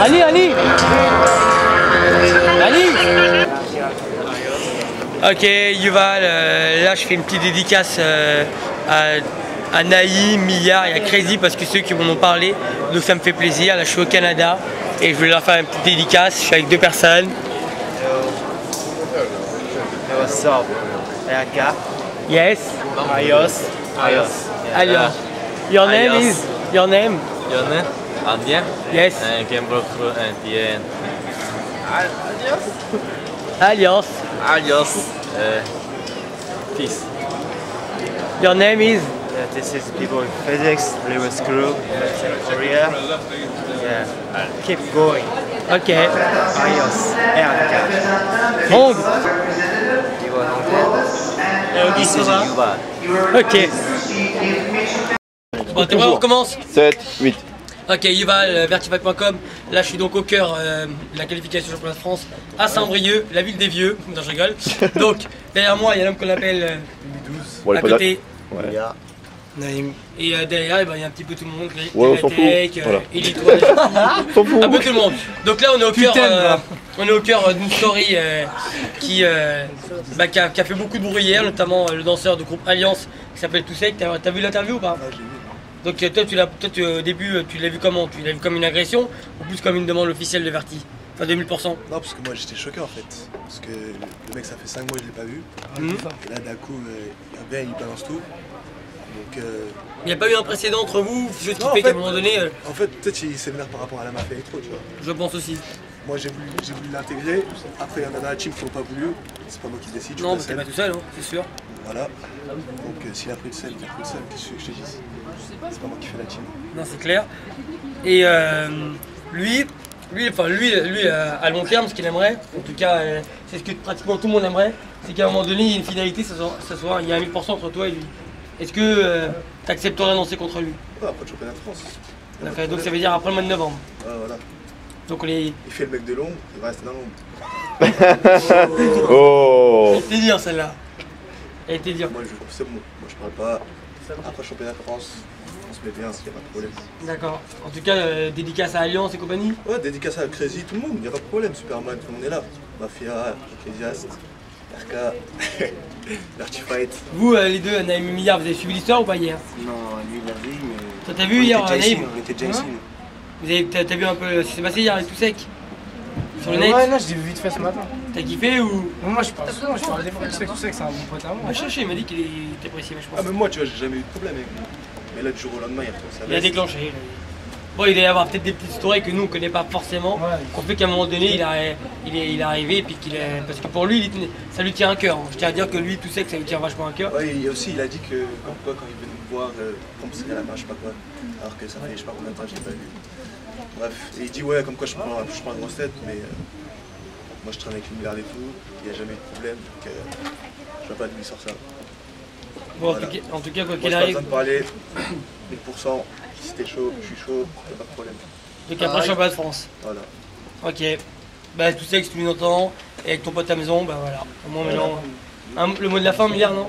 Ali, Ali. Ali. Ok, Yuval, là je fais une petite dédicace à Naïm, Milliard et à Crazy parce que ceux qui m'en ont parlé, donc ça me fait plaisir. Là je suis au Canada et je voulais leur faire une petite dédicace. Je suis avec deux personnes. What's up? Aka. Yes. Ayos. Alios. Your name is? Your name? Your name? Andien? Yes. Gamble Andien. Alios. Alios. Peace. Your name is? This is people in physics, Lewis Crew, Korea. Yeah. Keep going. Ok. Ayos. Aka. Bon. This is Yuval. Ok. Bon, t'es prêt, on recommence? 7, 8. Ok, Yuval, vertifac.com. Là, je suis donc au cœur de la qualification du championnat de France à Saint-Brieuc, la ville des vieux. Non, je rigole. Donc, derrière moi, il y a l'homme qu'on appelle Bon, à côté. Ouais. Yeah. Naïm. Et derrière, il y a un petit peu tout le monde. Ouais, on s'en fout. Voilà. Elite, un peu tout le monde. Donc là, on est au cœur d'une story qui a fait beaucoup de bruit hier, notamment le danseur du groupe Alliance qui s'appelle Toussek. T'as vu l'interview ou pas? Ouais, j'ai vu. Donc toi, au début, tu l'as vu comment? Tu l'as vu comme une agression ou plus comme une demande officielle de Verti? Enfin 2000%. Non, parce que moi j'étais choqué en fait. Parce que le mec, ça fait 5 mois que je l'ai pas vu. Et là, d'un coup, il balance tout. Donc. Il n'y a pas eu un précédent entre vous, chose qui Non, fait qu'à un moment donné. En fait, peut-être il s'énerve par rapport à la mafia et trop, tu vois. Je pense aussi. Moi j'ai voulu l'intégrer. Après, il y en a dans la team qui n'ont pas voulu. C'est pas moi qui décide. Non, mais t'es pas tout seul, hein, c'est sûr. Voilà. Donc s'il a pris le sel, il a pris le sel. Qu'est-ce que je te dis? C'est pas moi qui fais la team. Non, c'est clair. Et lui, à long terme, ce qu'il aimerait, en tout cas, c'est ce que pratiquement tout le monde aimerait, c'est qu'à un moment donné, il y ait une finalité, il y a un 1000% entre toi et lui. Est-ce que tu accepterais d'annoncer contre lui? Ouais, après le championnat de France. D'accord, donc ça veut dire après le mois de novembre. Ouais, voilà. Donc Il fait le mec de l'ombre, il va rester dans l'ombre. Oh. Elle était dure celle-là. Elle était dure. Moi c'est bon, moi je parle pas. Après le championnat de France, on se met bien, il n'y a pas de problème. D'accord. En tout cas, dédicace à Alliance et compagnie. Ouais, dédicace à Crazy, tout le monde, il n'y a pas de problème. Superman, tout le monde est là. Mafia, Ecclésiaste, RK, Vertifight. Vous, les deux, Naïm et Milliard, vous avez suivi l'histoire ou pas hier? Non, lui il l'a vu, mais. Toi, t'as vu hier, Naïm? On était déjà ici. T'as vu un peu ce qui s'est passé hier avec Toussek? Sur le net? Ouais, non, je l'ai vu vite fait ce matin. T'as kiffé ou? Moi, je parle souvent, je parle des fois, tu sais que c'est un bon pote à moi. Moi, cherché, il m'a dit qu'il était apprécié, je pense. Ah, mais moi, tu vois, j'ai jamais eu de problème avec lui. Mais là, du jour au lendemain, il a trouvé ça. Il a déclenché. Bon, il doit y avoir peut-être des petites stories que nous on connaît pas forcément, qu'on fait qu'à un moment donné il est arrivé et puis qu'il est. Parce que pour lui, ça lui tient à cœur. Je tiens à dire que lui, tout sait que ça lui tient vachement à cœur. Ouais, et aussi, il a dit que, comme quoi, quand il venait me voir, comme c'était à la main, je sais pas quoi, alors que ça fait je sais pas combien de temps que je l'ai pas vu. Bref, et il dit, ouais, comme quoi je prends une grosse tête, mais moi je traîne avec une milliard et tout, il n'y a jamais eu de problème, donc je vois pas d'où il sort ça. Bon, Voilà. en tout cas, quoi Moi, qu'il j'ai pas arrive. besoin de parler, 1000%, si t'es chaud, je suis chaud, y'a pas de problème. Donc après, championnat de France. Voilà. Ok. Bah, tout ça que tu nous entends, et avec ton pote à la maison, bah voilà. Au moins, maintenant. Le mot de la fin, Milliard, non?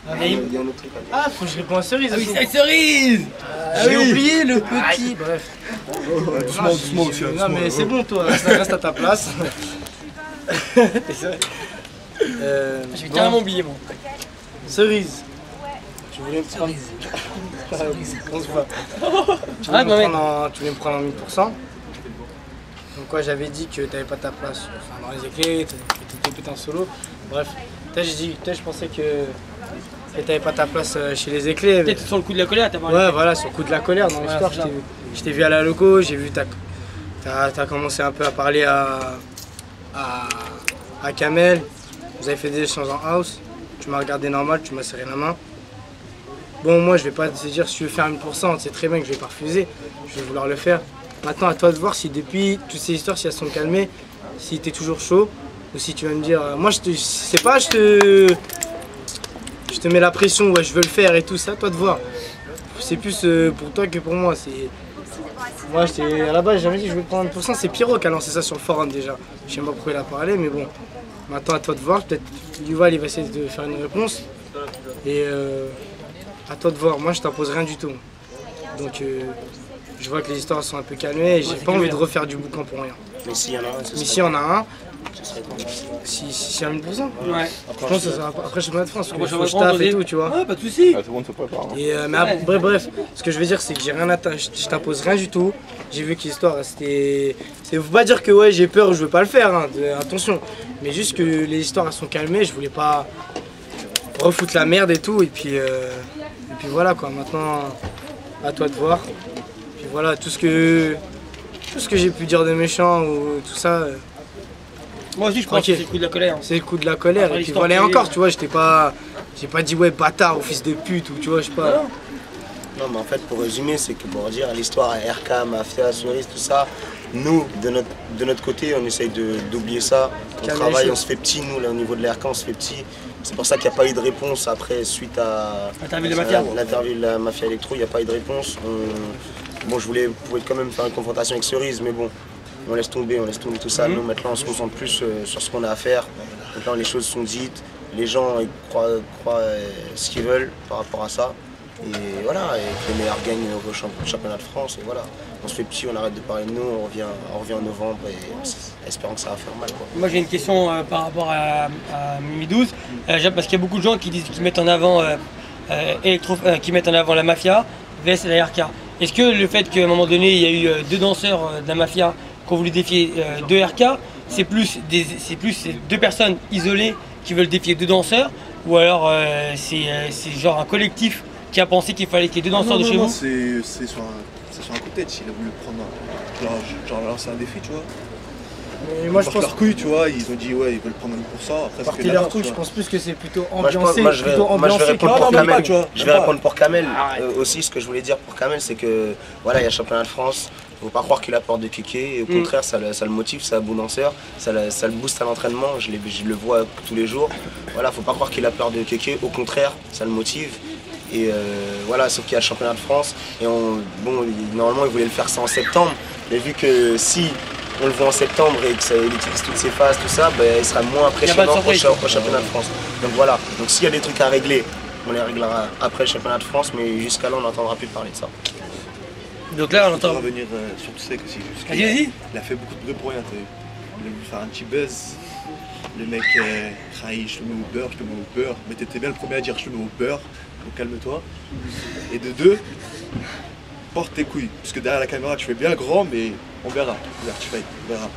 Naïm. Il y a un autre truc à dire. Ah, faut que je réponds à Cerise. Ah oui, aussi. c'est Cerise. J'ai oublié le petit. Bref. Doucement, doucement aussi. Non, doucement, mais c'est bon, toi, reste à ta place. Je vais carrément oublier, moi. Cerise. Tu voulais me prendre. On se voit. Tu voulais me prendre en 1000%. Donc quoi, j'avais dit que t'avais pas ta place dans les éclairs, que t'étais pété en solo. Bref, je pensais que t'avais pas ta place chez les éclairs. Peut-être sur le coup de la colère, t'as parlé. Ouais, voilà, sur le coup de la colère dans l'histoire. Je t'ai vu à la loco, j'ai vu t'as commencé un peu à parler à Kamel. Vous avez fait des échanges en house. Tu m'as regardé normal, tu m'as serré la main. Bon, moi, je vais pas te dire si tu veux faire 1000%, c'est très bien que je vais pas refuser. Je vais vouloir le faire. Maintenant, à toi de voir si depuis toutes ces histoires, si elles sont calmées, si t'es toujours chaud, ou si tu vas me dire, moi, je te mets la pression, ouais, je veux le faire et tout ça, à toi de voir. C'est plus pour toi que pour moi. Moi, à la base, j'avais dit que je voulais prendre 100%, c'est Pierrot qui a lancé ça sur le forum déjà. Je sais pas pourquoi il a parlé, mais bon. Maintenant, à toi de voir. Peut-être Yuval, il va essayer de faire une réponse. Et à toi de voir. Moi, je t'impose rien du tout. Donc, je vois que les histoires sont un peu calmées et j'ai pas envie de refaire du boucan pour rien. Mais s'il y en a un, Mais s'il y en a un, ce serait quoi? si à 1000%. Ouais. Je pense que ça sera après championnat de France, parce Après qu'il faut que je championnat de taffe et France, tout, tu vois. Ouais, pas de soucis. Ah, tout le monde se prépare. Hein. Et, mais bref, ce que je veux dire, c'est que j'ai rien à je t'impose rien du tout. J'ai vu que l'histoire, c'était. Faut pas dire que ouais, j'ai peur, je veux pas le faire, hein, attention. Mais juste que les histoires elles sont calmées, je voulais pas refoutre la merde et tout. Et puis voilà quoi, maintenant, à toi de voir. Puis voilà, tout ce que j'ai pu dire de méchant ou tout ça. Moi aussi, je pense que c'est le coup de la colère. C'est le coup de la colère. Après, Et puis voilà, et encore, tu vois, j'ai pas dit ouais, bâtard ou fils de pute ou tu vois, je sais pas. Non, mais en fait, pour résumer, c'est que pour dire l'histoire à RK, Mafia, Cerise, tout ça, nous, de notre côté, on essaye d'oublier ça. On travaille, on se fait petit, nous, là, au niveau de l'RK, on se fait petit. C'est pour ça qu'il n'y a pas eu de réponse après, suite à l'interview de la Mafia Electro, il n'y a pas eu de réponse. Bon, je pouvais quand même faire une confrontation avec Cerise, mais bon, on laisse tomber tout ça. Nous, maintenant, on se concentre plus sur ce qu'on a à faire. Maintenant, les choses sont dites, les gens ils croient ce qu'ils veulent par rapport à ça. Et voilà, et que les meilleurs gagnent au championnat de France. Et voilà, on se fait petit, on arrête de parler de nous, on revient en novembre et espérons que ça va faire mal, quoi. Moi j'ai une question par rapport à Mimi 12, parce qu'il y a beaucoup de gens qui mettent en avant la Mafia vs la RK. Est-ce que le fait qu'à un moment donné il y a eu deux danseurs de la Mafia qui ont voulu défier deux RK, c'est plus ces deux personnes isolées qui veulent défier deux danseurs, ou alors c'est genre un collectif qui a pensé qu'il fallait qu'il y ait deux danseurs de chez vous? C'est sur un coup de tête, il a voulu prendre genre lancer un défi, tu vois. Mais moi je pense leur couille, tu vois, ils ont dit ouais, ils veulent prendre 1%. Après, partir leur couille, je pense plus que c'est plutôt Moi, ambiancé. je vais répondre pour Kamel. Je vais répondre pour Kamel. Arrête. Aussi, ce que je voulais dire pour Kamel, c'est que voilà, il y a le championnat de France. Il ne faut pas croire qu'il a peur de kéké. Au contraire, ça le motive, c'est un bon danseur. Ça le booste à l'entraînement. Je le vois tous les jours. Voilà, faut pas croire qu'il a peur de kéké. Au contraire, ça le motive. Et voilà, sauf qu'il y a le championnat de France. Et bon, normalement, il voulait le faire ça en septembre. Mais vu que si on le voit en septembre et qu'il utilise toutes ses phases, tout ça, il sera moins impressionnant au championnat de France. Donc voilà, donc s'il y a des trucs à régler, on les réglera après le championnat de France, mais jusqu'à là, on n'entendra plus parler de ça. Donc là, on entend. revenir sur tout ça, que c'est juste Vas-y. il a fait beaucoup de bruit pour rien. Il a voulu faire un petit buzz. Le mec, je te mets au beurre, je te mets au beurre. Mais t'étais bien le premier à dire je te mets au beurre, donc calme-toi. Et de deux, porte tes couilles. Parce que derrière la caméra, tu fais bien grand, mais on verra. On verra.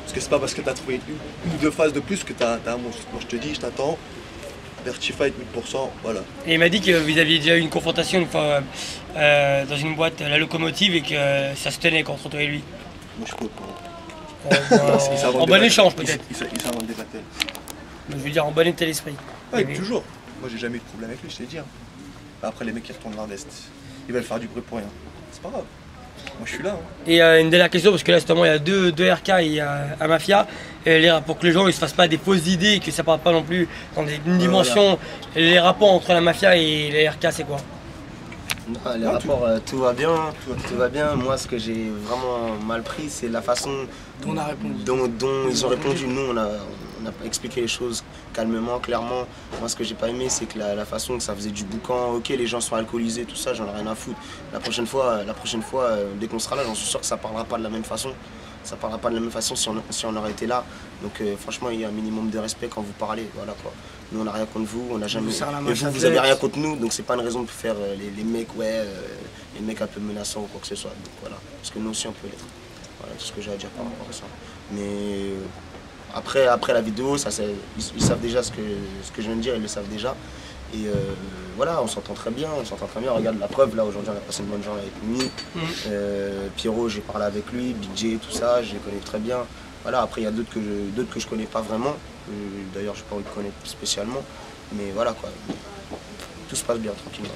Parce que c'est pas parce que t'as trouvé une ou deux phases de plus que t'as un monstre. Moi je te dis, je t'attends. Vertifight 1000%, voilà. Et il m'a dit que vous aviez déjà eu une confrontation une fois dans une boîte, la locomotive, et que ça se tenait contre toi et lui. Moi je peux pas. En bon échange peut-être. Il s'invente des battles. Je veux dire en bon état d'esprit. Ouais, toujours. Moi j'ai jamais eu de problème avec lui, je t'ai dit. Hein. Après les mecs qui retournent vers l'Est, ils veulent faire du bruit pour rien. C'est pas grave. Moi je suis là. Hein. Et une dernière question, parce que là justement il y a deux RK et il y a un Mafia, pour que les gens ne se fassent pas des fausses idées et que ça ne parte pas non plus dans une dimension. Voilà. Les rapports entre la Mafia et les RK, c'est quoi? Non, les rapports, tout va bien. Moi, ce que j'ai vraiment mal pris, c'est la façon dont ils ont répondu. Nous, on a expliqué les choses calmement, clairement. Moi, ce que j'ai pas aimé, c'est que la façon que ça faisait du boucan. Ok, les gens sont alcoolisés, tout ça, j'en ai rien à foutre. La prochaine fois, dès qu'on sera là, j'en suis sûr que ça parlera pas de la même façon. Ça parlera pas de la même façon si on aurait été là. Donc franchement, il y a un minimum de respect quand vous parlez. Voilà quoi. Nous, on n'a rien contre vous, on n'a jamais. Et vous avez rien contre nous, donc c'est pas une raison de faire les mecs, les mecs un peu menaçants ou quoi que ce soit. Donc voilà, parce que nous aussi on peut l'être. Voilà tout ce que j'ai à dire par rapport à ça. Mais après la vidéo, ils savent déjà ce que je viens de dire, ils le savent déjà. Et voilà, on s'entend très bien. Regarde la preuve, là aujourd'hui on a passé une bonne journée avec Mimi. Pierrot, j'ai parlé avec lui, Big J, tout ça, je les connais très bien. Voilà, après il y a d'autres que je connais pas vraiment. D'ailleurs, j'ai pas envie de connaître spécialement. Mais voilà quoi, tout se passe bien tranquillement.